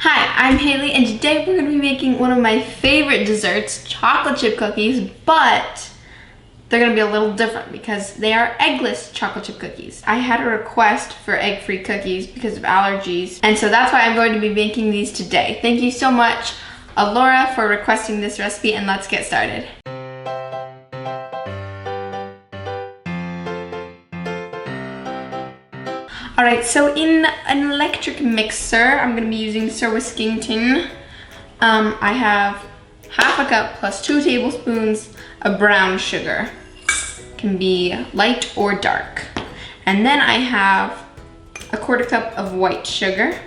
Hi, I'm Hailey, and today we're going to be making one of my favorite desserts, chocolate chip cookies, but they're going to be a little different because they are eggless chocolate chip cookies. I had a request for egg-free cookies because of allergies, and so that's why I'm going to be making these today. Thank you so much, Alora, for requesting this recipe, and let's get started. Alright, so in an electric mixer, I'm going to be using Sir Scontrino. I have half a cup plus 2 tablespoons of brown sugar. Can be light or dark. And then I have a 1/4 cup of white sugar.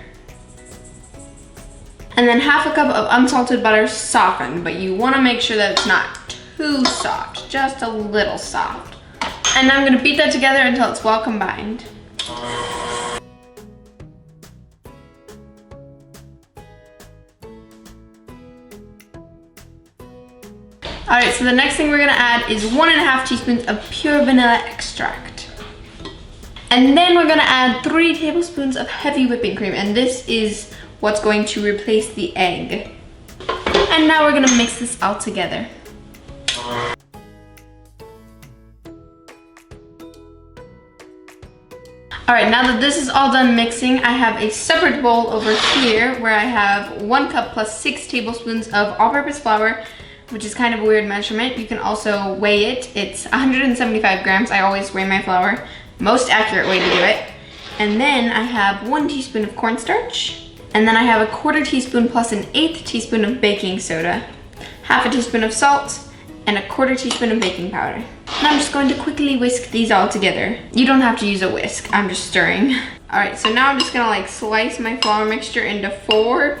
And then half a cup of unsalted butter softened, but you want to make sure that it's not too soft, just a little soft. And I'm going to beat that together until it's well combined. Alright, so the next thing we're gonna add is 1½ teaspoons of pure vanilla extract. And then we're gonna add 3 tablespoons of heavy whipping cream, and this is what's going to replace the egg. And now we're gonna mix this all together. Alright, now that this is all done mixing, I have a separate bowl over here where I have 1 cup plus 6 tablespoons of all-purpose flour, which is kind of a weird measurement. You can also weigh it. It's 175 grams. I always weigh my flour. Most accurate way to do it. And then I have 1 teaspoon of cornstarch. And then I have a 1/4 teaspoon plus 1/8 teaspoon of baking soda, half a teaspoon of salt, and a 1/4 teaspoon of baking powder. And I'm just going to quickly whisk these all together. You don't have to use a whisk. I'm just stirring. All right, so now I'm just gonna slice my flour mixture into 4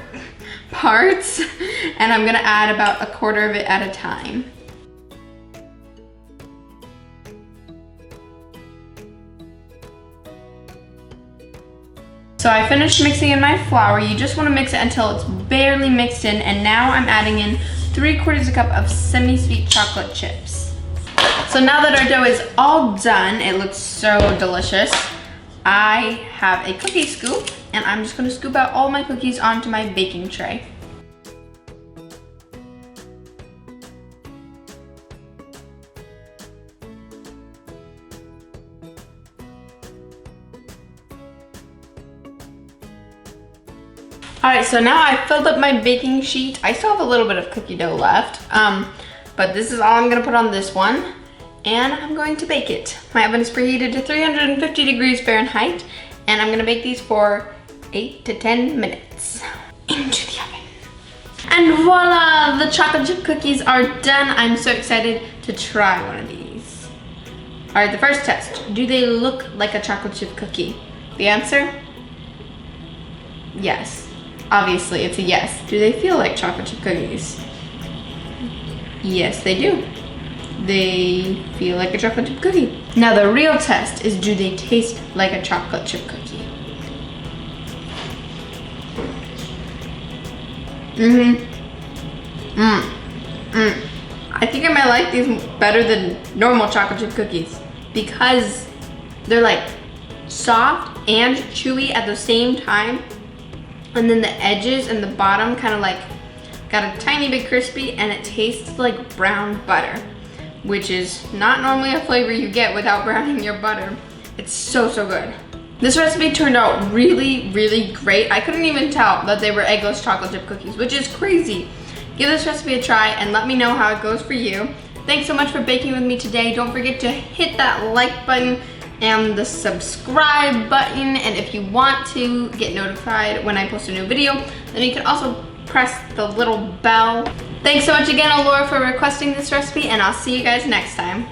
parts, and I'm gonna add about 1/4 of it at a time. So I finished mixing in my flour. You just want to mix it until it's barely mixed in, and now I'm adding in 3/4 cup of semi-sweet chocolate chips. So now that our dough is all done, it looks so delicious. I have a cookie scoop, and I'm just gonna scoop out all my cookies onto my baking tray. Alright, so now I've filled up my baking sheet. I still have a little bit of cookie dough left, but this is all I'm gonna put on this one, and I'm going to bake it. My oven is preheated to 350 degrees Fahrenheit, and I'm gonna bake these for 8 to 10 minutes. Into the oven. And voila, the chocolate chip cookies are done. I'm so excited to try one of these. All right, the first test. Do they look like a chocolate chip cookie? The answer? Yes. Obviously, it's a yes. Do they feel like chocolate chip cookies? Yes, they do. They feel like a chocolate chip cookie. Now the real test is, do they taste like a chocolate chip cookie? I think I might like these better than normal chocolate chip cookies because they're like soft and chewy at the same time, and then the edges and the bottom kind of like got a tiny bit crispy, and it tastes like brown butter, which is not normally a flavor you get without browning your butter. It's so good. This recipe turned out really great. I couldn't even tell that they were eggless chocolate chip cookies, which is crazy. Give this recipe a try and let me know how it goes for you. Thanks so much for baking with me today. Don't forget to hit that like button and the subscribe button. And if you want to get notified when I post a new video, then you can also press the little bell. Thanks so much again, Alora, for requesting this recipe, and I'll see you guys next time.